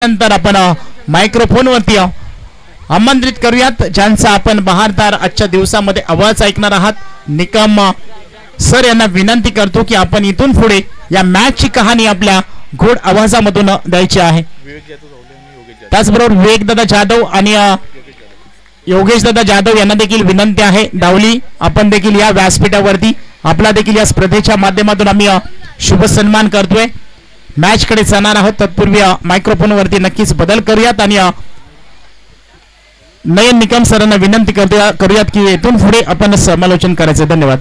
नंतर आपण मायक्रोफोन वरती आमंत्रित करूयात ज्यांचा आपण बहारदार आजच्या दिवसामध्ये आवाज ऐकणार आहात. निकम सर यांना विनंती करतो की आपण इथून पुढे या मॅचची कहाणी आपल्या गोड आवाजामधून द्यायची आहे. त्याचबरोबर विवेकदादा जाधव आणि योगेश दादा जाधव यांना देखील विनंती आहे. धावली आपण देखील या व्यासपीठावरती आपला देखील या स्पर्धेच्या माध्यमातून आम्ही शुभ सन्मान करतोय. मॅच कडे जाणार आहोत. तत्पूर्वी मायक्रोफोन वरती नक्कीच बदल करूयात आणि नयन निकम सरांना विनंती करूयात की इथून पुढे आपण समालोचन करायचं. धन्यवाद.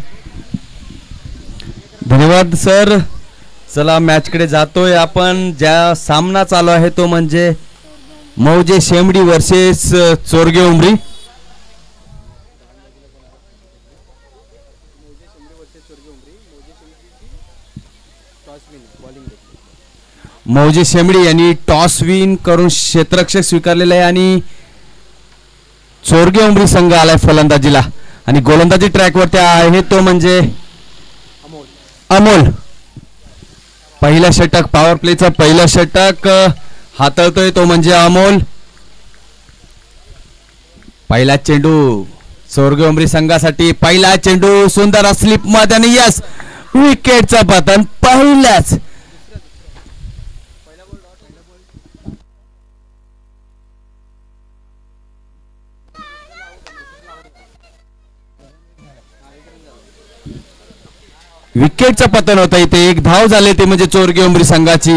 धन्यवाद सर. चला मॅच कडे जातोय आपण. ज्या सामना चालू आहे तो म्हणजे मौजे शेमडी वर्सेस चोरगे उमरी. मौजे शेमडी यांनी टॉस विन करून क्षेत्ररक्षक स्वीकारलेला आहे आणि चोरगे उमरी संघ आलाय फलंदाजीला आणि गोलंदाजी ट्रॅक वरती आहे तो म्हणजे अमोल. पहिला षटक पॉवर प्लेचा पहिला षटक हाताळतोय तो म्हणजे अमोल. पहिला चेंडू चोरगे उमरी संघासाठी. पहिला चेंडू सुंदर स्लिप मध्ये आणि यस विकेटचा पतन पहिल्याच विकेटचं पतन होतं. इथे एक धाव झाले ते म्हणजे चोरगे उमरी संघाची.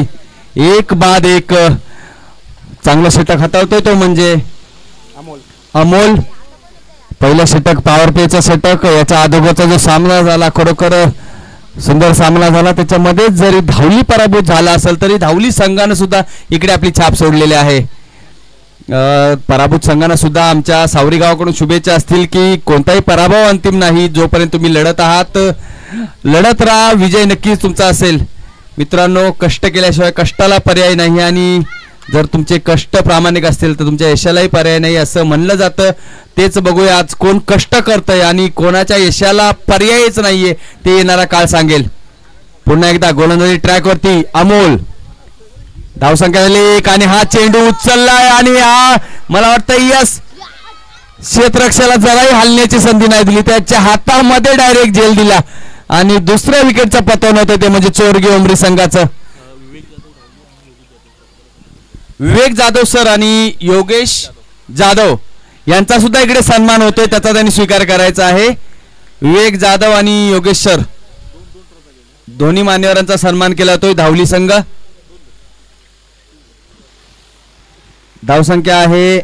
एक बाद एक चांगला षटक हाताळतोय तो म्हणजे अमोल. पहिलं षटक पॉवर प्लेचा षटक. याच्या अगोदरचा जो सामना झाला खरोखर सुंदर सामना झाला. त्याच्यामध्ये जरी धावली पराभूत झाला असेल तरी धावली संघानं सुद्धा इकडे आपली छाप सोडलेली आहे. पराभूत संघांना सुद्धा आमच्या सावरी गावाकडून शुभेच्छा असतील की कोणताही पराभव अंतिम नाही. जोपर्यंत तुम्ही लढत आहात लढत राहा. विजय नक्कीच तुमचा असेल. मित्रांनो कष्ट केल्याशिवाय कष्टाला पर्याय नाही आणि जर तुमचे कष्ट प्रामाणिक असतील तर तुमच्या यशालाही पर्याय नाही असं म्हणलं जातं. तेच बघूया आज कोण कष्ट करतंय आणि कोणाच्या यशाला पर्यायच नाहीये ते येणारा काळ सांगेल. पुन्हा एकदा गोलंदाजी ट्रॅक वरती अमोल. धावसंख्या झाली एक आणि हा चेंडू उचललाय आणि हा मला वाटतं यस क्षेत्ररक्षकाला जराही हलण्याची संधी नाही दिली. त्याच्या हातामध्ये डायरेक्ट झेल दिला आणि दुसऱ्या विकेटचं पतन होतं ते म्हणजे चोरगे उमरी संघाचं. विवेक जाधव सर आणि योगेश जाधव यांचा सुद्धा इकडे सन्मान होतोय. त्याचा त्यांनी स्वीकार करायचा आहे. विवेक जाधव आणि योगेश सर दोन्ही मान्यवरांचा सन्मान केला जातोय. धावली संघ. धावसंख्या आहे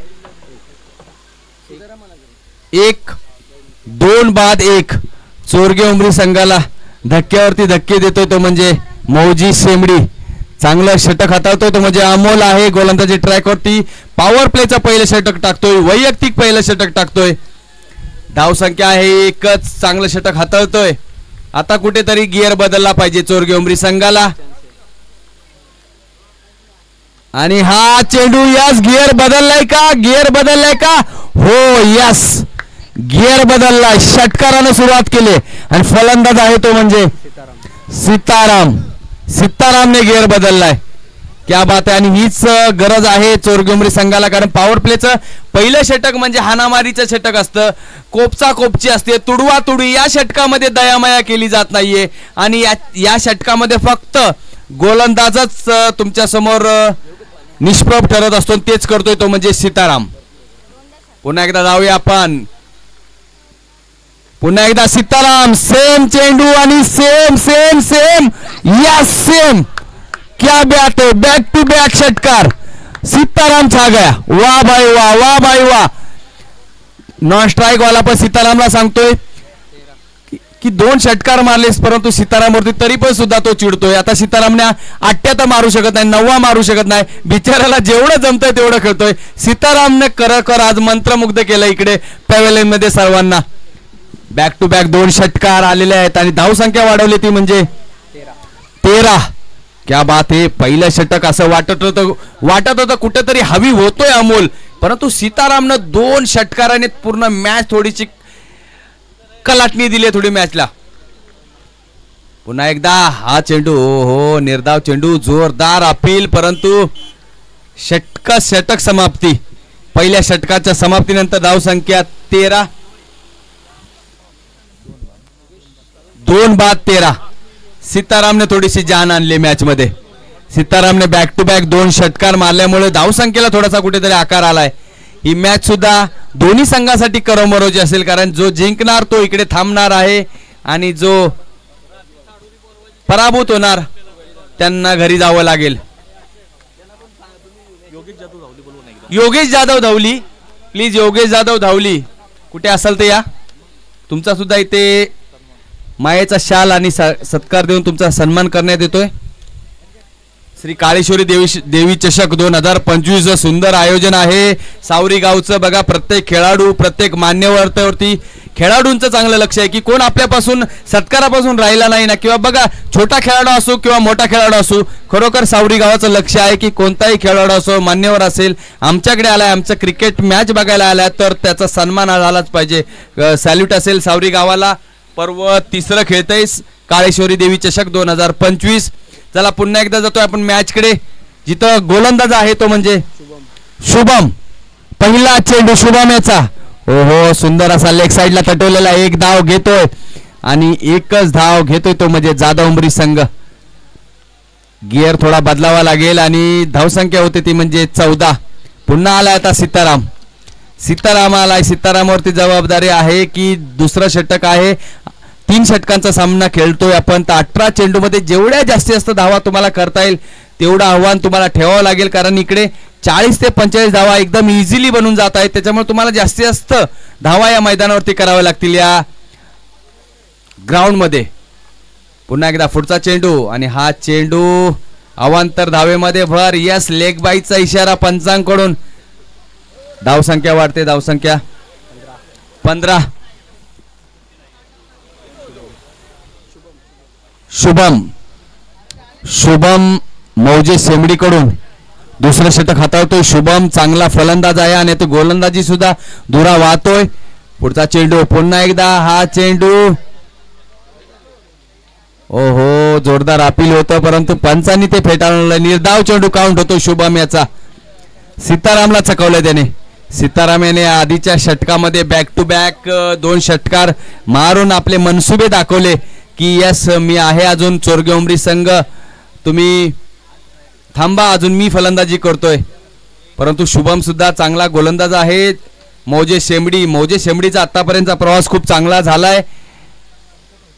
1-2 बाद 1. चोरगे उमरी संघाला धक्क्यावरती धक्के देतोय तो म्हणजे मौजी शेमडी. चांगलं षटक हाताळतोय तो म्हणजे अमोल आहे. गोलंदाजी ट्रॅक वरती पॉवर प्लेचा पहिलं षटक टाकतोय. वैयक्तिक पहिलं षटक टाकतोय. धावसंख्या आहे 1च. चांगलं षटक हाताळतोय. आता कुठेतरी गिअर बदलला पाहिजे चोरगे उमरी संघाला आणि हा चेंडू यस गिअर बदललाय का? गिअर बदललाय का? हो यस गिअर बदललाय. षटकाराने सुरुवात केली आणि फलंदाज आहे तो म्हणजे सीतारामने गिअर बदललाय. क्या बात आहे. आणि हीच गरज आहे चोरगे उमरी संघाला कारण पॉवर प्लेचं पहिलं षटक म्हणजे हाणामारीचं षटक असतं. कोपचा कोपची असते. तुडवा तुडवी या षटकामध्ये दयामया केली जात नाहीये आणि या षटकामध्ये फक्त गोलंदाजच तुमच्या समोर निष्प्रभ ठरत असतो. तेच करतोय तो म्हणजे सीताराम. पुन्हा एकदा जाऊया आपण. पुन्हा एकदा सीताराम. सेम चेंडू आणि सेम यस सेम. क्या बात है. बॅक टू बॅक षटकार. सीताराम छा गया. वाह भाई वाह. वाह भाई वाह. नॉन स्ट्राइक वाला पण सीतारामला सांगतोय की 2 षटकार मारलेस परंतु सीतारामवरती तरी पण सुद्धा तो चिडतोय. आता सीतारामने 8 तर मारू शकत नाही 9 मारू शकत नाही. बिचाराला जेवढं जमतंय तेवढं खेळतोय. सीतारामने खरोखर आज मंत्रमुग्ध केलं इकडे पॅव्हेलियन मध्ये सर्वांना. बॅक टू बॅक 2 षटकार आलेले आहेत आणि धावसंख्या वाढवली ती म्हणजे 13. क्या बात आहे. पहिलं षटक असं वाटत होतं कुठेतरी हवी होतोय अमोल परंतु सीतारामनं 2 षटकाराने पूर्ण मॅच थोडीशी कलाटणी दिली थोडी मॅचला. पुन्हा एकदा हा चेंडू, हो निर्धाव चेंडू, जोरदार अपील, परंतु षटक समाप्ती. पहिल्या षटकाच्या समाप्तीनंतर धावसंख्या 13. 2 बाद 13. सीतारामने थोडीशी जान आणली मॅच मध्ये. सीतारामने बॅक टू बॅक 2 षटकार मारल्यामुळे धावसंख्येला थोडासा कुठेतरी आकार आलाय. ही मॅच सुद्धा दोन्ही संघासाठी करमरवची असेल, कारण जो जिंकणार तो इकडे थांबणार आहे आणि जो पराभूत होणार त्यांना घरी जावं लागेल. योगेश जाधव धावली, प्लीज योगेश जाधव धावली, कुठे असाल तर या. तुमचा सुद्धा इथे मायेचा शाल आणि सत्कार देऊन तुमचा सन्मान करण्यात येतोय. श्री काळेश्वरी देवी चषक 2025 सुंदर आयोजन आहे सावरी गावचं. बघा, प्रत्येक खेळाडू, प्रत्येक मान्यवरती खेळाडूंचं चांगलं लक्ष आहे की कोण आपल्यापासून सत्कारापासून राहिला नाही ना, किंवा बघा छोटा खेळाडू असो किंवा मोठा खेळाडू असो, खरोखर सावरी गावाचं लक्ष आहे की कोणताही खेळाडू असो, मान्यवर असेल, आमच्याकडे आलाय, आमचं क्रिकेट मॅच बघायला आलाय तर त्याचा सन्मान झालाच पाहिजे. सॅल्यूट असेल सावरी गावाला. पर्व 3रं खेळतंय काळेश्वरी देवी चषक 2025. चला पुन्हा एकदा जातोय आपण मॅचकडे, जिथं गोलंदाज आहे तो म्हणजे शुभम. पहिला चेंडू शुभम याचा. ओहो, सुंदर असा लेग साइडला तटवलेला. 1 धाव घेतोय आणि 1च धाव घेतोय तो म्हणजे जाधव उमरी संघ. गिअर थोडा बदलावा लागेल आणि धावसंख्या होते ती म्हणजे 14. पुन्हा आला आता सीताराम. सीताराम आलाय. सीतारामवरती जबाबदारी आहे की दुसरं षटक आहे. 3 षटकांचा सामना खेळतोय आपण. तर 18 चेंडू मध्ये जेवढ्या जास्तीत जास्त धावा तुम्हाला करता येईल तेवढं आव्हान तुम्हाला ठेवावं लागेल, कारण इकडे 40 ते 45 धावा एकदम इझिली बनून जात आहेत. त्याच्यामुळे तुम्हाला जास्तीत जास्त धावा या मैदानावरती कराव्या लागतील या ग्राउंड मध्ये. पुन्हा एकदा पुढचा चेंडू आणि हा चेंडू अवांतर धावेमध्ये भर. यस, लेग बाईचा इशारा पंचांकडून. धावसंख्या वाढते. धावसंख्या 15. शुभम मौजे शेमडीकडून दुसरं षटक हाताळतोय. शुभम चांगला फलंदाज आहे आणि तो गोलंदाजी सुद्धा धुरा वाहतोय. पुढचा चेंडू पुन्हा एकदा. हा चेंडू ओहो, जोरदार अपील होतं परंतु पंचांनी ते फेटाळलं. निर्धाव चेंडू काउंट होतो शुभम याचा. सीतारामला चकवलं त्याने. सीताराम याने आधीच्या षटकामध्ये बॅक टू बॅक 2 षटकार मारून आपले मनसुबे दाखवले की यस, मी आहे अजून. चोरगे उमरी संघ तुम्ही थांबा, अजून मी फलंदाजी करतोय. परंतु शुभम सुद्धा चांगला गोलंदाज आहे. मौजे शेमडीचा आतापर्यंतचा प्रवास खूप चांगला झालाय.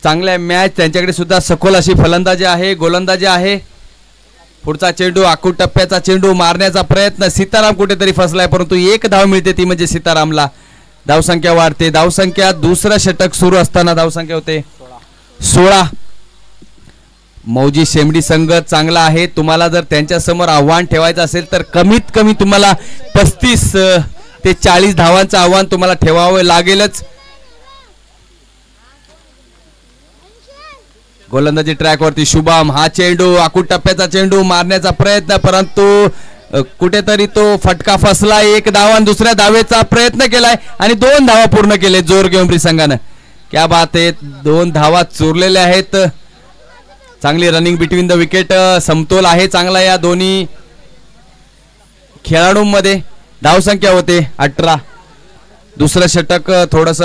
चांगल्या मॅच त्यांच्याकडे सुद्धा सखोल अशी फलंदाजी आहे, गोलंदाजी आहे. पुढचा चेंडू आखूड टप्प्याचा चेंडू मारण्याचा प्रयत्न. सीताराम कुठेतरी फसलाय परंतु 1 धाव मिळते ती म्हणजे सीतारामला. धावसंख्या वाढते. धावसंख्या दुसरं षटक सुरू असताना धावसंख्या होते 16. मौजी शेमडी संघ चांगला आहे. तुम्हाला जर त्यांच्या समोर आव्हान ठेवायचं असेल तर कमीत कमी तुम्हाला 35 ते 40 धावांचं आव्हान तुम्हाला ठेवावं लागेलच. गोलंदाजी ट्रॅक वरती शुभम. हा चेंडू आखूड टप्प्याचा चेंडू मारण्याचा प्रयत्न परंतु कुठेतरी तो फटका फसला. 1 धाव आणि दुसऱ्या धावेचा प्रयत्न केलाय आणि 2 धावा पूर्ण केले जोरगे उमरी संघानं. क्या बात आहे. 2 धावा चोरलेल्या आहेत. चांगली रनिंग बिटवीन द विकेट. समतोल आहे चांगला या दोन्ही खेळाडूंमध्ये. धावसंख्या होते 18. दुसरं षटक थोडस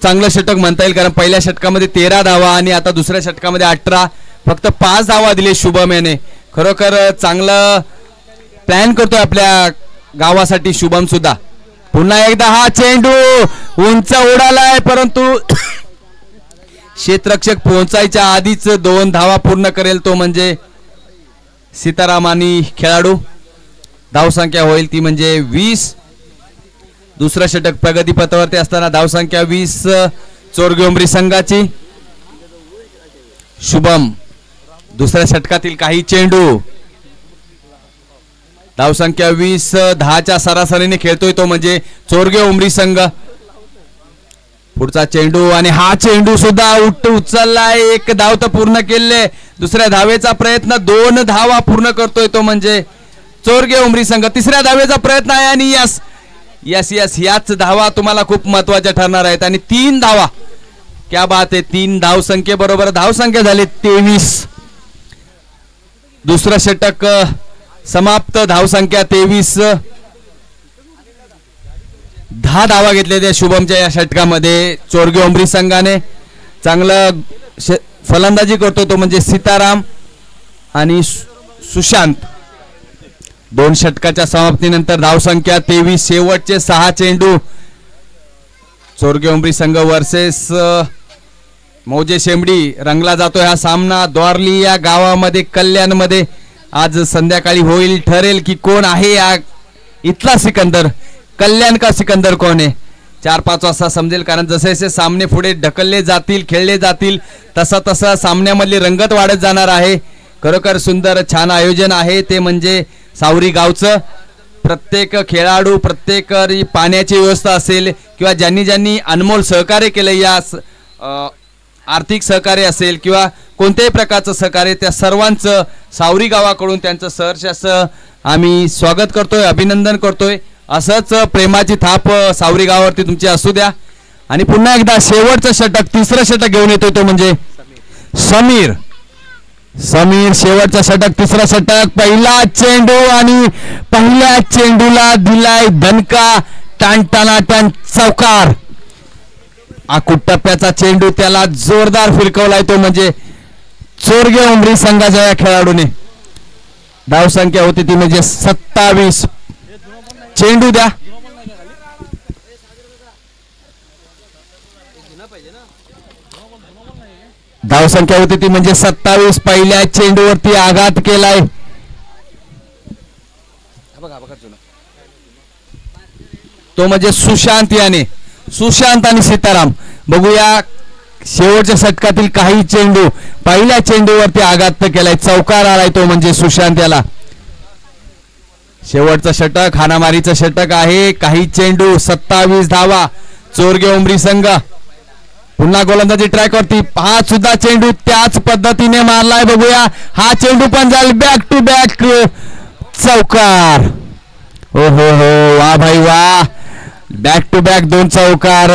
चांगलं षटक म्हणता येईल, कारण पहिल्या षटकामध्ये 13 धावा आणि आता दुसऱ्या षटकामध्ये 18. फक्त 5 धावा दिले शुभम याने. खरोखर चांगलं प्लॅन करतोय आपल्या गावासाठी शुभम सुद्धा. पुन्हा एकदा हा चेंडू उंच उडालाय परंतु क्षेत्ररक्षक पोहोचायच्या आधीच 2 धावा पूर्ण करेल तो म्हणजे सीताराम आणि खेळाडू. धावसंख्या होईल ती म्हणजे 20. दुसरं षटक प्रगतीपथावरती असताना धावसंख्या 20 चोरगे उमरी संघाची. शुभम दुसऱ्या षटकातील काही चेंडू. धावसंख्या 20. 10च्या सरासरीने खेळतोय तो म्हणजे चोरगे उमरी संघ. पुढचा चेंडू आणि हा चेंडू सुद्धा उचललाय. 1 धाव तर पूर्ण केले. दुसऱ्या धावेचा प्रयत्न. 2 धावा पूर्ण करतोय तो म्हणजे चोरगे उमरी संघ. तिसऱ्या धावेचा प्रयत्न आहे आणि यस यस यस याच धावा तुम्हाला खूप महत्वाच्या ठरणार आहेत. आणि 3 धावा. क्या बात आहे. 3 धावसंख्ये बरोबर धावसंख्या झाली 23. दुसरं षटक समाप्त. धावसंख्या 23. 10 धावा घेतल्या त्या शुभमच्या या षटकामध्ये. चोरगे उमरी संघाने चांगलं फलंदाजी करतो तो म्हणजे सीताराम आणि सुशांत. 2 षटकाच्या समाप्तीनंतर धावसंख्या 23. शेवटचे 6 चेंडू. चोरगे उमरी संघ वर्सेस मौजे शेंबडी रंगला जातोय हा सामना. द्वारली या गावामध्ये कल्याणमध्ये आज संध्याकाळी होईल. ठरेल की कोण आहे या इथला सिकंदर, कल्याण का सिकंदर कोण आहे. 4-5 वाजता समजेल. कारण जसे जसे सामने पुढे ढकलले जातील, खेळले जातील, तसा तसा सामन्यामधली रंगत वाढत जाणार आहे. खरोखर सुंदर छान आयोजन आहे ते म्हणजे सावरी गावचं. प्रत्येक खेळाडू, प्रत्येक पाण्याची व्यवस्था असेल किंवा ज्यांनी ज्यांनी अनमोल सहकार्य केलं, या आर्थिक सहकार्य असेल किंवा कोणत्याही प्रकारचं सहकार्य, त्या सर्वांचं सावरी गावाकडून त्यांचं सहर्ष असं आम्ही स्वागत करतोय, अभिनंदन करतोय. असंच प्रेमाची थाप सावरी गावावरती तुमची असू द्या. आणि पुन्हा एकदा शेवटचं षटक, तिसरं षटक घेऊन येतोय तो म्हणजे समीर. शेवटचं षटक, तिसरं षटक. पहिला चेंडू आणि पहिल्या चेंडूला दिलाय धनका. टाणटाणाटण चौकार. आकुट टप्प्याचा चेंडू, त्याला जोरदार फिरकवलाय तो म्हणजे चोरगे उमरी संघाच्या या खेळाडूने. धावसंख्या होती ती म्हणजे 27. चेंडू द्या. धावसंख्या होती ती म्हणजे 27. पहिल्या चेंडूवरती आघात केलाय. तो म्हणजे सुशांत याने. सुशांत आणि सीताराम. बघूया शेवटच्या षटकातील काही चेंडू. पहिल्या चेंडूवरती आघात केलाय, चौकार आलाय तो म्हणजे सुशांत याला. शेवटचं षटक हाणामारीचं षटक आहे. काही चेंडू, 27 धावा. चोरगे उमरी संघ पुन्हा गोलंदाजी ट्रॅक वरती. हा सुद्धा चेंडू त्याच पद्धतीने मारलाय. बघूया हा चेंडू पण जाईल बॅक टू बॅक चौकार. हो हो हो, वा भाई वा. बॅक टू बॅक 2 चौकार.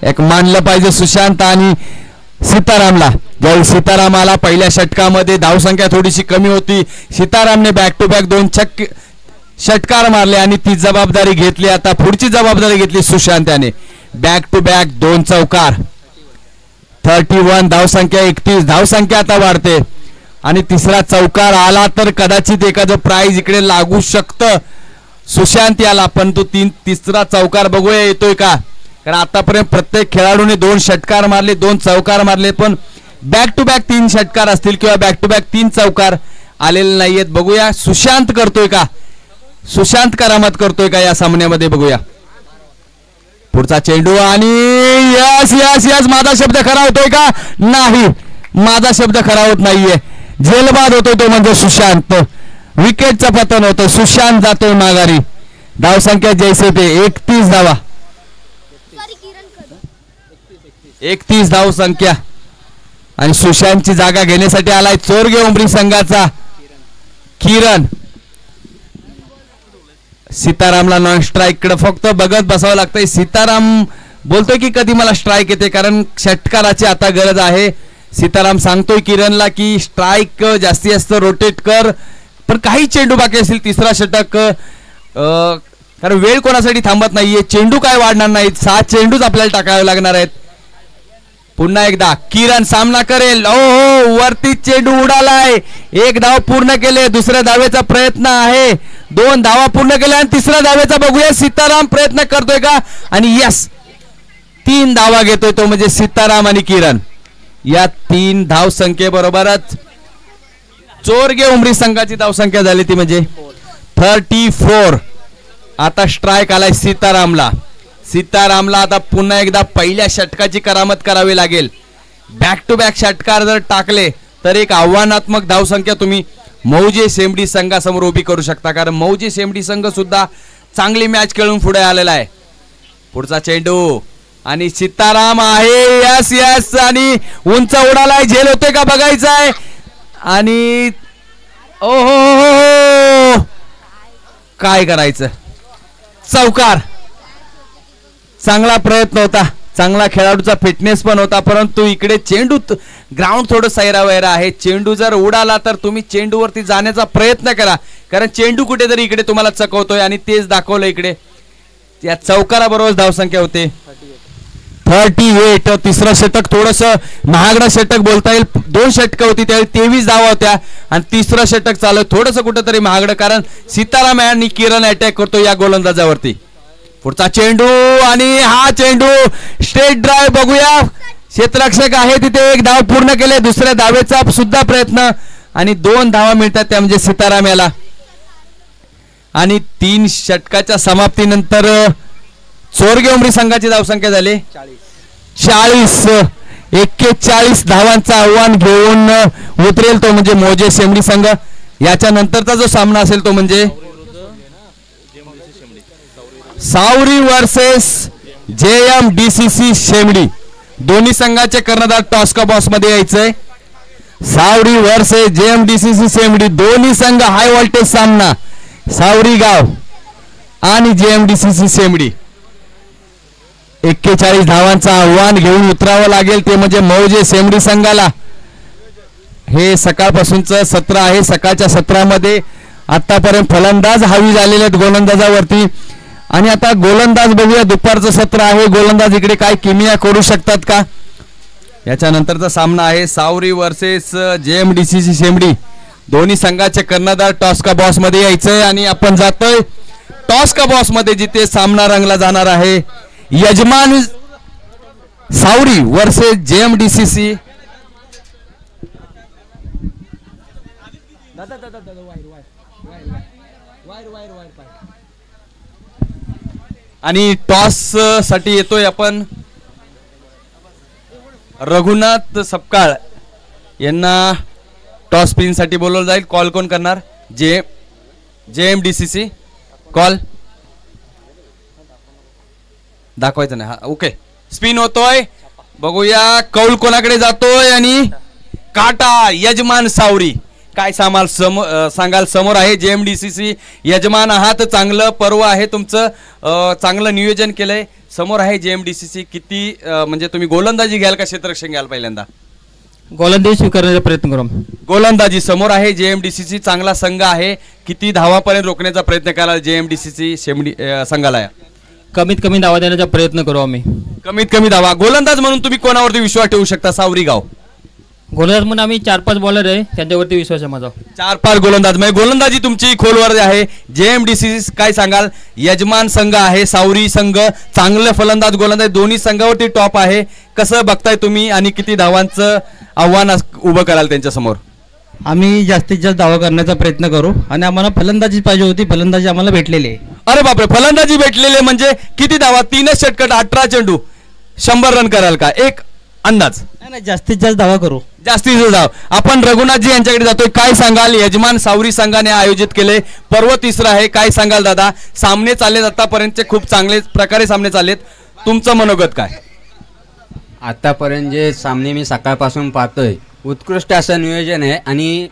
एक मानलं पाहिजे सुशांत आणि सीतारामला. ज्यावेळी सीतारामाला पहिल्या षटकामध्ये धावसंख्या थोडीशी कमी होती, सीतारामने बॅक टू बॅक 2 षटकार मारले आणि ती जबाबदारी घेतली. आता पुढची जबाबदारी घेतली सुशांत याने. बॅक टू बॅक 2 चौकार. 31 धावसंख्या. 31 धावसंख्या आता वाढते आणि तिसरा चौकार आला तर कदाचित एखादं प्राइज इकडे लागू शकतं सुशांत याला. पण तो तिसरा चौकार बघूया येतोय का. कारण आतापर्यंत प्रत्येक खेळाडूने 2 षटकार मारले, 2 चौकार मारले, पण बॅक टू बॅक 3 षटकार असतील किंवा बॅक टू बॅक 3 चौकार आलेले नाहीयेत. बघूया सुशांत करतोय का, सुशांत करामत करतोय का या सामन्यामध्ये. बघूया पुढचा चेंडू आणि यस यस यस. माझा शब्द खरा होतोय का. नाही, माझा शब्द खरा होत नाहीये. झेलबाद होतोय तो म्हणजे सुशांत. विकेटचं पतन होतं. सुशांत जातोय माघारी. धावसंख्या जैसे ते 31 धावा. 31 धावसंख्या आणि सुशांतची जागा घेण्यासाठी आलाय चोरगे उमरी संघाचा किरण. सीतारामला नॉन स्ट्राईक कडे फक्त बघत बसावं लागतंय. सीताराम बोलतोय की कधी मला स्ट्राईक येते, कारण षटकाराची आता गरज आहे. सीताराम सांगतोय किरणला की स्ट्राईक जास्तीत जास्त रोटेट कर, पण काही चेंडू बाकी असतील. तिसरा षटक, कारण वेळ कोणासाठी थांबत नाहीये. चेंडू काय वाढणार नाहीत, 7 चेंडूच आपल्याला टाकावे लागणार आहेत. पुन्हा एकदा किरण सामना करेल. हो, वरती चेंडू उडालाय. 1 धाव पूर्ण केले. दुसऱ्या धावेचा प्रयत्न आहे. 2 धावा पूर्ण केल्या आणि तिसऱ्या धावेचा बघूया सीताराम प्रयत्न करतोय का. आणि यस, 3 धावा घेतोय तो म्हणजे सीताराम आणि किरण. या 3 धाव संख्येबरोबरच चोरगे उमरी संघाची धावसंख्या झाली ती म्हणजे 34. आता स्ट्राईक आलाय सीतारामला. सीतारामला आता पुन्हा एकदा पहिल्या षटकाची करामत करावी लागेल. बॅक टू बॅक षटकार जर टाकले तर एक आव्हानात्मक धावसंख्या तुम्ही मौजे शेंबडी संघासमोर उभी करू शकता, कारण मौजे शेंबडी संघ सुद्धा चांगली मॅच खेळून पुढे आलेला आहे. पुढचा चेंडू आणि सीताराम आहे. यस यस, आणि उंच उडालाय. झेल होते का बघायचं आहे. आणि ओहो, काय करायचं. चौकार. चांगला प्रयत्न होता, चांगला खेळाडूचा फिटनेस पण होता, परंतु इकडे चेंडू ग्राउंड थोडं सैरावैरा आहे. चेंडू जर उडाला तर तुम्ही चेंडूवरती जाण्याचा प्रयत्न करा, कारण चेंडू कुठेतरी इकडे तुम्हाला चकवतोय आणि तेच दाखवलं इकडे. या चौकाराबरोबर धावसंख्या होते 38. तिसरं षटक थोडस महागडं षटक बोलता येईल. 2 षटकं होती त्यावेळी 23 धावा होत्या आणि तिसरं षटक चालू थोडस कुठेतरी महागडं, कारण सीताराम आणि किरण अटॅक करतो या गोलंदाजावरती. पुढचा चेंडू आणि हा चेंडू स्ट्रेट ड्राइव्ह बघूया. क्षेत्ररक्षक आहे तिथे 1 धाव पूर्ण केले. दुसऱ्या धावेचा सुद्धा प्रयत्न आणि 2 धावा मिळतात त्या म्हणजे सीताराम याला. आणि 3 षटकाच्या समाप्तीनंतर चोरगे उमरी संघाची धावसंख्या झाली 40. 41 धावांचं आव्हान घेऊन उतरेल तो म्हणजे मौजे शेमडी संघ. याच्या नंतरचा जो सामना असेल तो म्हणजे सावरी वर्सेस JMDCC शेमडी. दोन्ही संघाचे कर्णधार टॉस का बॉस मध्ये यायचंय. सावरी वर्सेस JMDCC शेमडी, दोन्ही संघ हाय व्होल्टेज सामना. सावरी गाव आणि JMDCC शेमडी. 41 धावांचं आव्हान घेऊन उतरावं लागेल ते म्हणजे मौजे शेमडी संघाला. हे सकाळपासूनचं सत्र आहे. सकाळच्या सत्रामध्ये आतापर्यंत फलंदाज हावी झालेले आहेत गोलंदाजावरती आणि आता गोलंदाज बघूया. दुपारचं सत्र आहे. गोलंदाज इकडे काय किमिया करू शकतात का. याच्या नंतरचा सामना आहे सावरी वर्सेस JMDCC शेमडी. दोन्ही संघाचे कर्णधार टॉस का बॉस मध्ये यायचंय आणि आपण जातोय टॉस का बॉस मध्ये, जिथे सामना रंगला जाणार आहे. यजमान सावरी वर्सेस JMDCC. आणि टॉस साठी येतोय आपण रघुनाथ सपकाळ यांना. टॉस स्पिन साठी बोलवलं जाईल. कॉल कोण करणार. JMDCC कॉल दाखवायचं नाही. हा ओके, स्पिन होतोय. बघूया कौल कोणाकडे जातोय आणि काटा यजमान सावरी. काय सांगाल. समोर आहे JMDCC. यजमान आहात, चांगलं पर्व आहे तुमचं, चांगलं नियोजन केलंय. समोर आहे JMDCC. किती म्हणजे तुम्ही गोलंदाजी घ्याल का क्षेत्ररक्षण घ्याल पहिल्यांदा. गोलंदाजी स्वीकारण्याचा प्रयत्न करू. गोलंदाजी समोर आहे JMDCC. चांगला संघ आहे. किती धावापर्यंत रोखण्याचा प्रयत्न कराल JMDCC शेमडी संघाला. कमीत कमी धावा देण्याचा प्रयत्न करू आम्ही. कमीत कमी धावा. गोलंदाज म्हणून तुम्ही कोणावरती विश्वास ठेवू शकता. सावरी गाव गोलंदाज म्हणून आम्ही 4-5 बॉलर आहे, त्यांच्यावरती विश्वास आहे माझा. 4-5 गोलंदाज म्हणजे गोलंदाजी तुमची खोलवर आहे. JMDCC काय सांगाल. यजमान संघ आहे सावरी संघ. चांगलं फलंदाज गोलंदाज दोन्ही संघावरती टॉप आहे. कसं बघताय तुम्ही आणि किती धावांचं आव्हान उभं कराल त्यांच्या समोर. आम्ही जास्तीत जास्त धावा करण्याचा प्रयत्न करू आणि आम्हाला फलंदाजी पाहिजे होती. फलंदाजी आम्हाला भेटलेली आहे. अरे बापरे, फलंदाजी भेटलेले म्हणजे किती धावा. 3च षटकट 18 चेंडू 100 रन कराल का. एक अंदाज. नाही, जास्तीत जास्त धावा करू. जास्तीत जास्त धाव. आपण रघुनाथजी यांच्याकडे जातोय. काय सांगाल. यजमान सावरी संघाने आयोजित केले. पर्व तिसरं आहे. काय सांगाल दादा. सामने चाललेत आतापर्यंतचे खूप चांगले प्रकारे सामने चाललेत. तुमचं मनोगत काय. आतापर्यंत जे सामने मी सकाळपासून पाहतोय उत्कृष्ट असं नियोजन आहे. आणि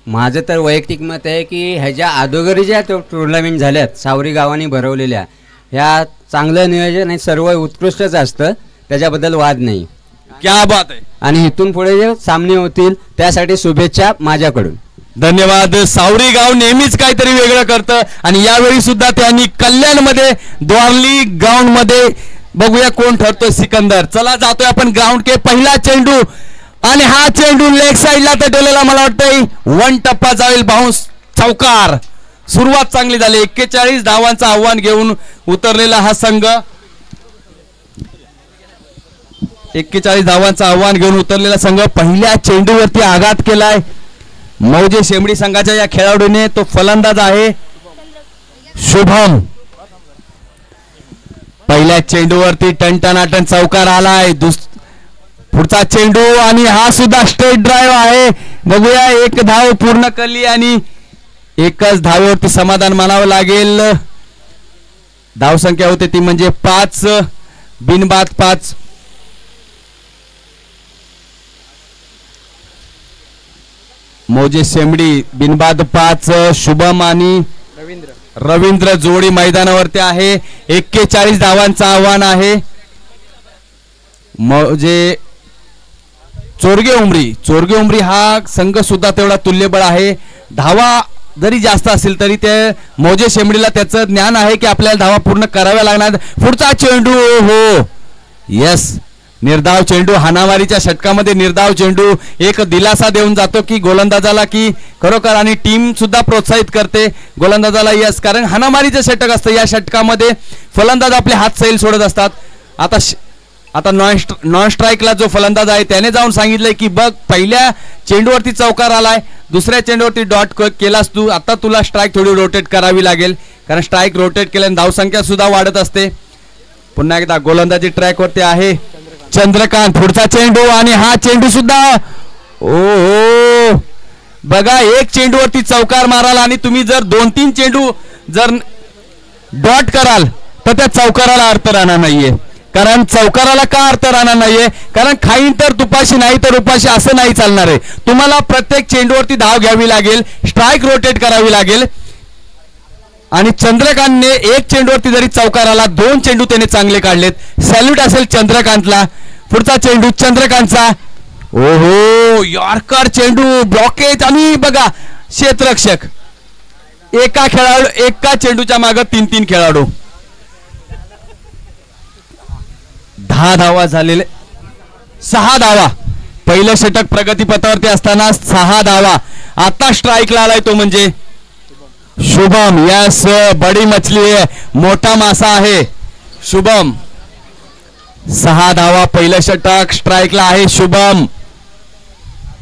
माझं तर वैयक्तिक मत आहे की ह्याच्या अगोदर ज्या टुर्नामेंट झाल्यात सावरी गावाने भरवलेल्या ह्या चांगलं नियोजन आहे. सर्व उत्कृष्टच असतं, त्याच्याबद्दल वाद नाही. क्या बात आहे. आणि इथून पुढे जे सामने होतील त्यासाठी शुभेच्छा माझ्याकडून. धन्यवाद. सावरी गाव नेहमीच काहीतरी वेगळं करतं आणि यावेळी सुद्धा त्यांनी कल्याणमध्ये द्वारली ग्राउंड मध्ये बघूया कोण ठरतोय. सिकंदर. चला जातोय आपण ग्राउंड के. पहिला चेंडू आणि हा चेंडू लेग साईडला तर ठेवलेला. मला वाटतंय 1 टप्पा जाईल. बाउन्स चौकार. सुरुवात चांगली झाली. 41 धावांचं आव्हान घेऊन उतरलेला हा संघ. 41 धावांचं आव्हान घेऊन उतरलेला संघ पहिल्या चेंडूवरती आघात केलाय मौजे शेमडी संघाच्या या खेळाडूने. तो फलंदाज आहे शुभम. पहिल्या चेंडूवरती टनटनाटन चौकार आलाय. पुढचा चेंडू आणि हा सुद्धा स्ट्रेट ड्राइव्ह आहे. बघूया 1 धाव पूर्ण केली आणि 1च धावेवरती समाधान मानावं लागेल. धावसंख्या होते ती म्हणजे 5 बिनबाद 5. मौजे शेमडी बिनबाद 5. शुभम आणि रवींद्र जोडी मैदानावरती आहे. 41 धावांचं आव्हान आहे. म्हणजे चोरगे उमरी हा संघ सुद्धा तेवढा तुल्यबळ आहे. धावा जरी जास्त असेल तरी ते मौजे शेमडीला त्याचं ज्ञान आहे की आपल्याला धावा पूर्ण कराव्या लागणार. पुढचा चेंडू हो यस निर्धाव चेंडू हाणामारीच्या षटकामध्ये निर्धाव चेंडू एक दिलासा देऊन जातो की गोलंदाजाला की खरोखर आणि टीम सुद्धा प्रोत्साहित करते गोलंदाजाला यस कारण हाणामारीचं षटक असतं. या षटकामध्ये फलंदाज आपले हात सैल सोडत असतात. आता नॉन स्ट्राईकला जो फलंदाज आहे त्याने जाऊन सांगितलंय की बघ पहिल्या चेंडूवरती चौकार आलाय दुसऱ्या चेंडूवरती डॉट केलास तू आता तुला स्ट्राईक थोडी रोटेट करावी लागेल कारण स्ट्राईक रोटेट केल्याने धावसंख्या सुद्धा वाढत असते. पुन्हा एकदा गोलंदाजी ट्रॅकवरती आहे चंद्रकांत. पुढचा चेंडू आणि हा चेंडू सुद्धा ओ बघा एक चेंडूवरती चौकार माराल आणि तुम्ही जर 2-3 चेंडू जर डॉट कराल तर त्या चौकाराला अर्थ राहणार नाहीये. कारण चौकाराला का अर्थ राहणार नाहीये कारण खाईन तर तुपाशी नाही तर उपाशी असं नाही चालणार आहे. तुम्हाला प्रत्येक चेंडूवरती धाव घ्यावी लागेल स्ट्राईक रोटेट करावी लागेल. आणि चंद्रकांतने एक चेंडूवरती जरी चौकाराला 2 चेंडू त्याने चांगले काढलेत. सॅल्यूट असेल चंद्रकांतला. पुढचा चेंडू चंद्रकांतचा ओहो यॉर्कर चेंडू ब्लॉकेज आणि बघा क्षेत्ररक्षक एका चेंडूच्या मागे 3-3 खेळाडू. 10 धावा झालेले 6 धावा पहिलं षटक प्रगतीपथावरती असताना 6 धावा. आता स्ट्राईकला आलाय तो म्हणजे शुभम. यस बडी मछली आहे मोठा मासा आहे शुभम. 6 धावा पहिलं षटक स्ट्राईकला आहे शुभम.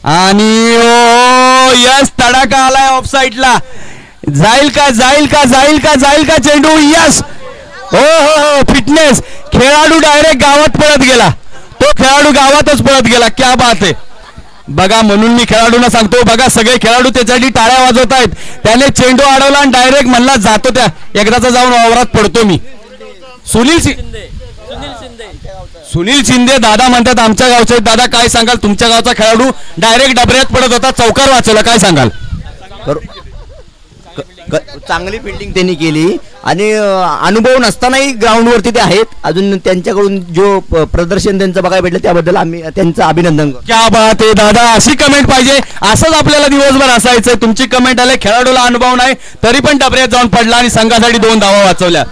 आणि ओ यस तडाखा आलाय ऑफ साईडला जाईल का चेंडू यस हो हो फिटनेस खेळाडू डायरेक्ट गावात पळत गेला. तो खेळाडू गावातच पळत गेला. क्या बात आहे बघा. म्हणून मी खेळाडूंना सांगतो बघा सगळे खेळाडू त्याच्यासाठी टाळ्या वाजवत आहेत. त्याने चेंडू अडवला आणि डायरेक्ट म्हणला जातो त्या एकदाचा जाऊन वावरात पडतो मी. सुनील शिंदे दादा म्हणतात आमच्या गावचे. दादा काय सांगाल तुमच्या गावचा खेळाडू डायरेक्ट डबऱ्यात पडत होता चौकार वाचवला काय सांगाल. चांगली फिल्डिंग त्यांनी केली आणि अनुभव नसतानाही ग्राउंडवरती ते आहेत. अजून त्यांच्याकडून जो प्रदर्शन त्यांचं बघायला भेटलं त्याबद्दल आम्ही त्यांचं अभिनंदन करतो. क्या बात आहे दादा. अशी कमेंट पाहिजे. असंच आपल्याला दिवसभर असायचं. तुमची कमेंट आले खेळाडूला अनुभव नाही तरी पण डबऱ्यात जाऊन पडला आणि संघासाठी 2 धावा वाचवल्या.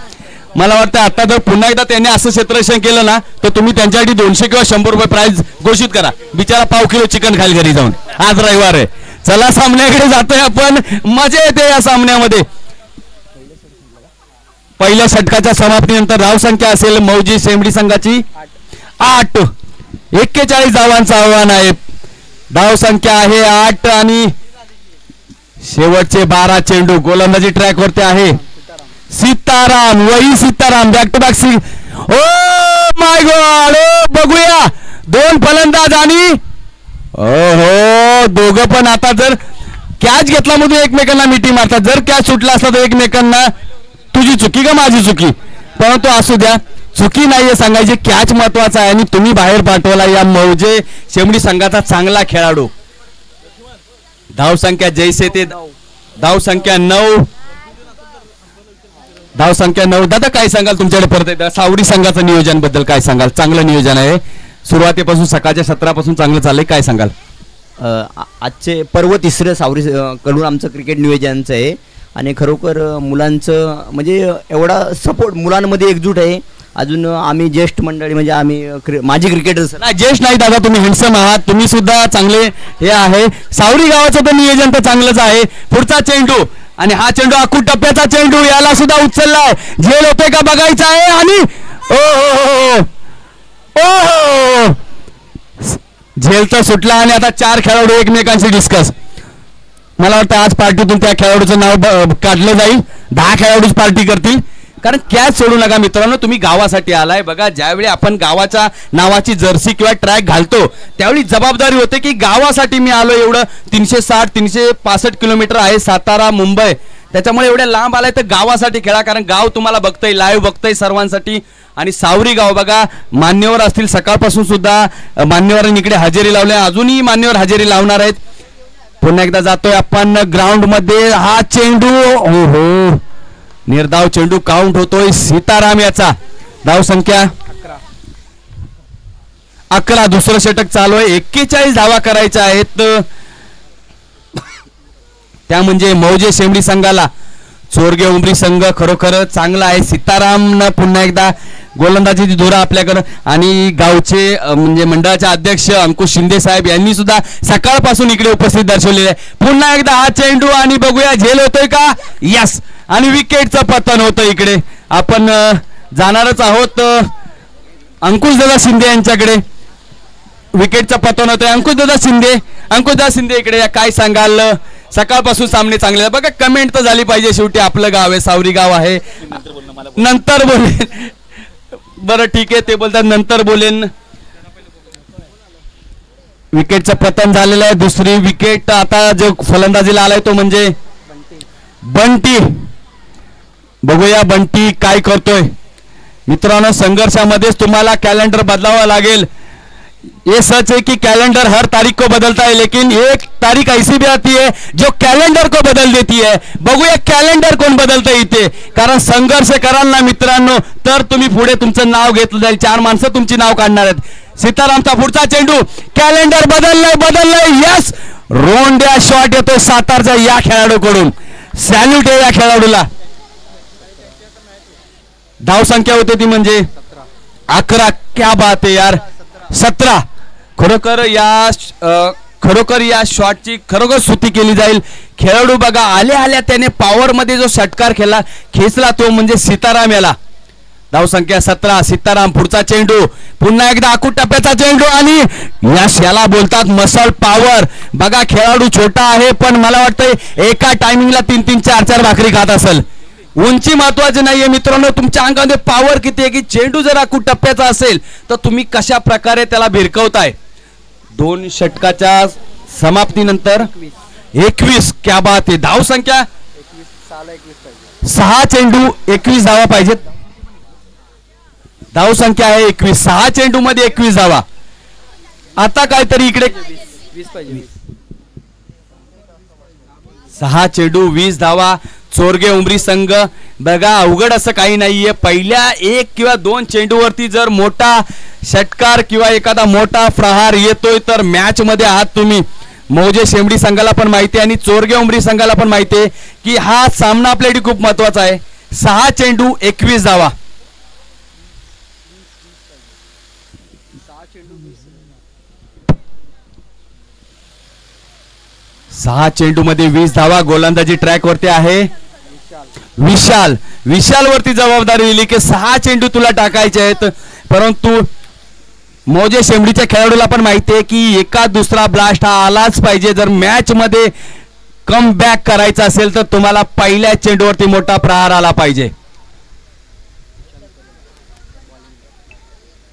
मला वाटतं आता जर पुन्हा एकदा त्यांनी असं क्षेत्ररक्षण केलं ना तर तुम्ही त्यांच्यासाठी 200 किंवा 100 रुपये प्राइज घोषित करा. बिचारा पाव किलो चिकन खाईल घरी जाऊन. आज रविवार आहे. चला सामन्याकडे जातोय आपण. मजा येते या सामन्यामध्ये. पहिल्या षटकाच्या समाप्तीनंतर धावसंख्या असेल मौजी शेमडी संघाची 8. 41 धावांचं आव्हान आहे. धावसंख्या आहे 8 आणि शेवटचे 12 चेंडू. गोलंदाजी ट्रॅक वरती आहे Sitaram back to back oh my god. बघूया 2 फलंदाज आणि हो दोघं पण आता जर कॅच घेतला म्हणून एकमेकांना मिठी मारतात. जर कॅच सुटला असता तर एकमेकांना तुझी चुकी का माझी चुकी परंतु असू द्या चुकी नाहीये सांगायची. कॅच महत्वाचा आहे आणि तुम्ही बाहेर पाठवला या मौजे शेमडी संघाचा चांगला खेळाडू. धावसंख्या जैसे ते धावसंख्या 9. दादा काय सांगाल तुमच्याकडे परत एकदा सावडी संघाचं नियोजन बद्दल काय सांगाल. चांगलं नियोजन आहे. सुरुवातीपासून सकाळच्या सत्रापासून चांगलं चाललंय काय सांगाल. आजचे पर्व 3रं सावरी कडून आमचं क्रिकेट नियोजनाचं आहे आणि खरोखर मुलांचं म्हणजे एवढा सपोर्ट मुलांमध्ये एकजूट आहे. अजून आम्ही ज्येष्ठ मंडळी म्हणजे आम्ही माझी क्रिकेटर्स नाही ज्येष्ठ नाही दादा तुम्ही हँडसम आहात. तुम्ही सुद्धा चांगले हे आहे. सावरी गावाचं तर नियोजन तर चांगलंच आहे. पुढचा चेंडू आणि हा चेंडू आखू टप्प्याचा चेंडू याला सुद्धा उचललाय. झेल होते का बघायचं आहे आणि ओ झेल तर सुटला आणि आता 4 खेळाडू एकमेकांशी डिस्कस. मला वाटतं आज पार्टीतून त्या खेळाडूचं नाव काढलं जाईल. 10 खेळाडूच पार्टी करतील कारण कॅच सोडू नका मित्रांनो. तुम्ही गावासाठी आलाय. बघा ज्यावेळी आपण गावाच्या नावाची जर्सी किंवा ट्रॅक घालतो त्यावेळी जबाबदारी होते की गावासाठी मी आलो. एवढं 360-365 किलोमीटर आहे सातारा मुंबई. त्याच्यामुळे एवढ्या लांब आलाय तर गावासाठी खेळा कारण गाव तुम्हाला बघतंय लाईव्ह बघतंय सर्वांसाठी. आणि सावरी गाव बघा मान्यवर असतील सकाळपासून सुद्धा मान्यवरांनी इकडे हजेरी लावली. अजूनही मान्यवर हजेरी लावणार आहेत. पुन्हा एकदा जातोय आपण ग्राउंड मध्ये. हा चेंडू हो निर्धाव चेंडू काउंट होतोय सीताराम याचा. धाव संख्या 11 दुसरं षटक चालू आहे. 41 धावा करायच्या आहेत. त्या म्हणजे मौजे शेमडी संघाला. चोरगे उमरी संघ खरोखर चांगला आहे. सीतारामनं पुन्हा एकदा गोलंदाजीची धुरा आपल्याकडं आणि गावचे म्हणजे मंडळाचे अध्यक्ष अंकुश शिंदे साहेब यांनी सुद्धा सकाळपासून इकडे उपस्थित दर्शवलेले आहे. पुन्हा एकदा हा चेंडू आणि बघूया झेल होतोय का. यस. आणि विकेटचं पतन होतं इकडे. आपण जाणारच आहोत अंकुशदादा शिंदे यांच्याकडे. विकेटचं पतन होतंय. अंकुशदादा शिंदे इकडे या. काय सांगाल. सकाळपासून सामने चांगले. बघा कमेंट तर झाली पाहिजे. शेवटी आपलं गाव आहे, सावरी गाव आहे. नंतर बोलेन. बरं ठीक आहे. ते बोलतात नंतर बोलेन. विकेटचं पतन झालेलं आहे. दुसरी विकेट आता जो फलंदाजीला आलाय तो म्हणजे बंटी. बघूया बंटी काय करतोय. मित्रांनो संघर्षामध्येच तुम्हाला कॅलेंडर बदलावा लागेल. ये सच है कि कैलेंडर हर तारीख को बदलता है, लेकिन एक तारीख ऐसी भी आती है जो कैलेंडर को बदल देती है. बघूया कॅलेंडर कोण बदलतं इथे. कारण संघर्ष कराल ना मित्रांनो तर तुम्ही पुढे तुमचं नाव घेतलं जाईल. 4 माणसं तुमची नाव काढणार आहेत. सीतारामचा पुढचा चेंडू. कॅलेंडर बदललंय. यस. रोंड्या शॉट येतो सातारचा या खेळाडूकडून. सॅल्यूट आहे या खेळाडूला. धाव संख्या होती ती म्हणजे 11. क्या बात आहे यार. 17. खरोखर या शॉटची खरोखर स्तुती केली जाईल. खेळाडू बघा आल्या त्याने पॉवर मध्ये जो षटकार खेचला तो म्हणजे सीताराम याला. धाव संख्या 17. सीताराम पुढचा चेंडू. पुन्हा एकदा आखूड टप्प्याचा चेंडू आणि याला बोलतात मसल पॉवर. बघा खेळाडू छोटा आहे पण मला वाटतं एका टायमिंगला 3-3 4-4 भाकरी खात असेल. उंची महत्वाची नाहीये मित्रांनो. तुमच्या अंगामध्ये पॉवर किती आहे की चेंडू जर आखूड टप्प्याचा असेल तर तुम्ही कशा प्रकारे त्याला भिरकवताय. 2 षटकाच्या समाप्तीनंतर 21. क्या बात आहे. धाव संख्या 6 चेंडू 21 धावा पाहिजेत. धाव संख्या आहे 21. 6 चेंडू मध्ये 21 धावा. आता काहीतरी इकडे 6 चेंडू 20 धावा. चोरगे उमरी संघ बघा अवघड असं काही नाहीये. पहिल्या 1 किंवा 2 चेंडूवरती जर मोठा षटकार किंवा एखादा मोठा प्रहार येतोय तर मॅच मध्ये आहात तुम्ही. मौजे शेमडी संघाला पण माहिती आहे आणि चोरगे उमरी संघाला पण माहिती आहे की हा सामना आपल्यासाठी खूप महत्वाचा आहे. 6 चेंडू 21 धावा. सहा चेंडू मध्ये 20 धावा. गोलंदाजी ट्रॅक वरती आहे विशाल वरती जबाबदारी दिली की 6 चेंडू तुला टाकायचे आहेत. परंतु मौजे शेमडीच्या खेळाडूला पण माहिती आहे की एका दुसरा ब्लास्ट हा आलाच पाहिजे. जर मॅच मध्ये कम बॅक करायचा असेल तर तुम्हाला पहिल्या चेंडूवरती मोठा प्रहार आला पाहिजे.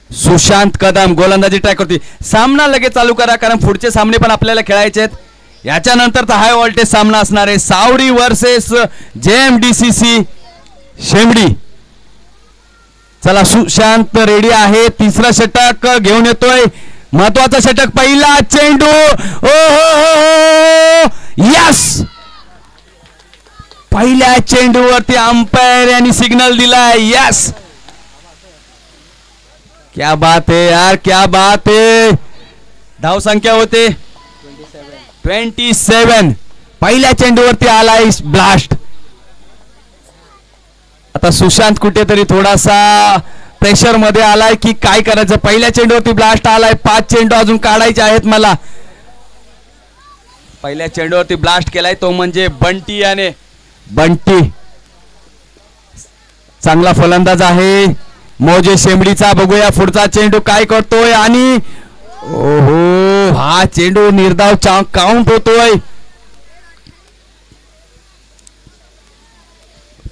सुशांत कदम गोलंदाजी ट्रॅक वरती. सामना लगेच चालू करा कारण पुढचे सामने पण आपल्याला खेळायचे आहेत. याच्यानंतर तर हाय व्होल्टेज सामना असणार आहे. सावरी वर्सेस JMDCC शेमडी. चला सुशांत रेडी आहे. तिसरा षटक घेऊन येतोय. महत्वाचा षटक. पहिला चेंडू. यस. पहिल्या चेंडूवरती अंपायर यांनी सिग्नल दिलाय. यस. क्या बात है यार. क्या बात है. धाव संख्या होते 27. पहिल्या चेंडूवरती आलाय ब्लास्ट. आता सुशांत कुठेतरी थोडासा प्रेशर मध्ये आलाय की काय करायचं. पहिल्या चेंडूवरती ब्लास्ट आलाय. 5 चेंडू अजून काढायचे आहेत मला. पहिल्या चेंडूवरती ब्लास्ट केलाय तो म्हणजे बंटी याने. बंटी चांगला फलंदाज आहे मौजे शेमडीचा. बघूया पुढचा चेंडू काय करतोय आणि ओहो हा चेंडू निर्धाव काउंट होतोय.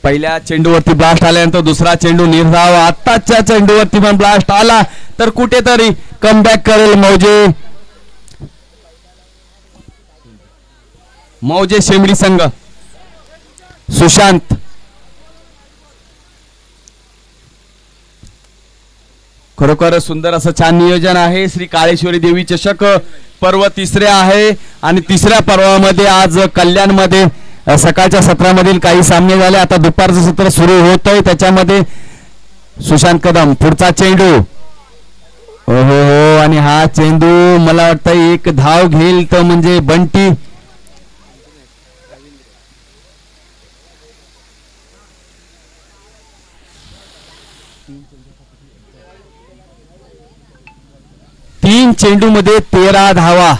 पहिल्या चेंडूवरती ब्लास्ट आल्यानंतर दुसरा चेंडू निर्धाव. आताच्या चेंडूवरती पण ब्लास्ट आला तर कुठेतरी कमबॅक करेल मौजे शेमडी संघ. सुशांत खरोखर सुंदर असं छान नियोजन आहे. श्री काळेश्वरी देवी चषक पर्व 3रे आहे आणि 3ऱ्या पर्वामध्ये आज कल्याणमध्ये सकाळच्या सत्रामधील काही सामने झाले. आता दुपारचं सत्र सुरू होत आहे. त्याच्यामध्ये सुशांत कदम पुढचा चेंडू ओहो हो, आणि हा चेंडू मला वाटतं एक धाव घेईल तर म्हणजे बंटी. तीन चेंडू मध्ये 13 धावा.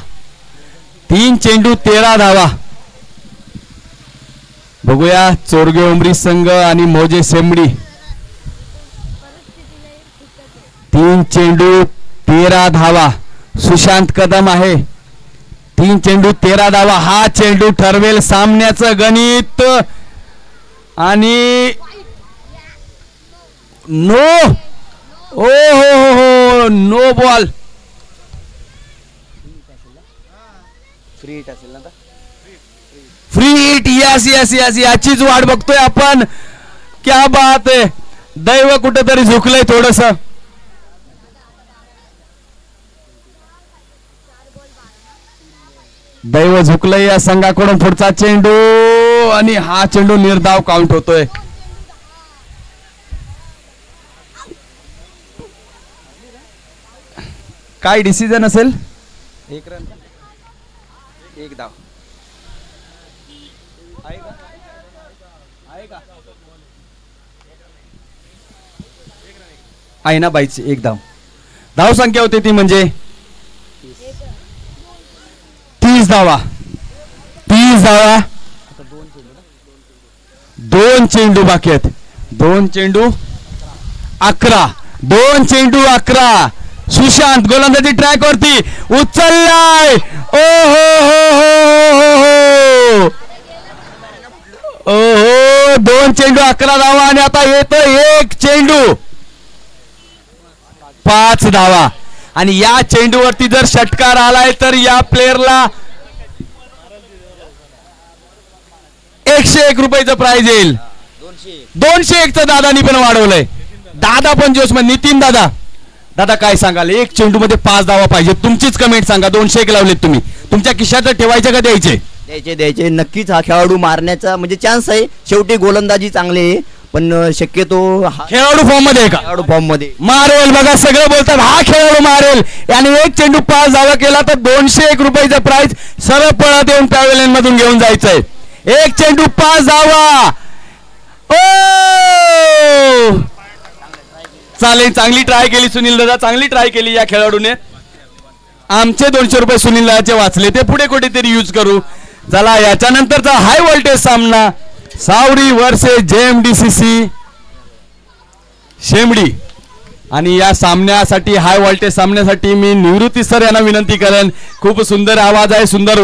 3 चेंडू 13 धावा. बघूया चोरगे उमरी संघ आणि मोजे शेमडी. 3 चेंडू 13 धावा. सुशांत कदम आहे. 3 चेंडू 13 धावा. हा चेंडू ठरवेल सामन्याचं गणित. आणि नो, ओ हो, no ball. Free hit. Yes yes yes, याचीच वाट बघतोय आपण. क्या बात आहे. दैव कुठेतरी झुकलंय थोडस. दैव झुकलंय या संघाकडून. पुढचा चेंडू आणि हा चेंडू निर्धाव काउंट होतोय. काय डिसिजन असेल? 1 रन 1 धाव. आहे ना बाईची 1 धाव. धाव संख्या होती ती म्हणजे 30 धावा. 30 धावा. 2 चेंडू बाकी आहेत. 2 चेंडू 11. 2 चेंडू 11. सुशांत गोलंदाजी ट्रॅक वरती उचललाय. ओ हो 2 चेंडू 11 धावा. आणि आता येतो 1 चेंडू 5 धावा. आणि या चेंडूवरती जर षटकार आलाय तर या प्लेयरला 101 रुपयाचं प्राइज येईल. 201 चं दादानी पण वाढवलंय. दादा पण जोश मध्ये. नितीन दादा, दादा काय सांगाल? 1 चेंडू मध्ये 5 धावा पाहिजे. तुमचीच कमेंट सांगा. 201 लावलेत तुम्ही. तुमच्या खिशात ठेवायचे का द्यायचे? द्यायचे. नक्कीच हा खेळाडू मारण्याचा म्हणजे चान्स आहे. शेवटी गोलंदाजी चांगली आहे, पण शक्यतो खेळाडू फॉर्म मध्ये का? खेळाडू फॉर्म मध्ये मारेल. बघा सगळं बोलतात हा खेळाडू मारेल. आणि 1 चेंडू 5 धावा केला तर 201 रुपयाचा प्राइज सरळ पळत येऊन पॅव्हेलियन मधून घेऊन जायचंय. 1 चेंडू 5 धावा. ओ चालेल. चांगली ट्राय केली सुनील दादा. चांगली ट्राय केली या खेळाडूने. आमचे 200 रुपये सुनील दादाचे वाचले. ते पुढे कुठेतरी यूज करू. चला याच्यानंतरचा हाय व्होल्टेज सामना सावरी वर्सेस JMDCC शेमडी. आणि या सामन्यासाठी हाय व्होल्टेज सामन्यासाठी मी निवृत्ती सर यांना विनंती करेन. खूप सुंदर आवाज आहे, सुंदर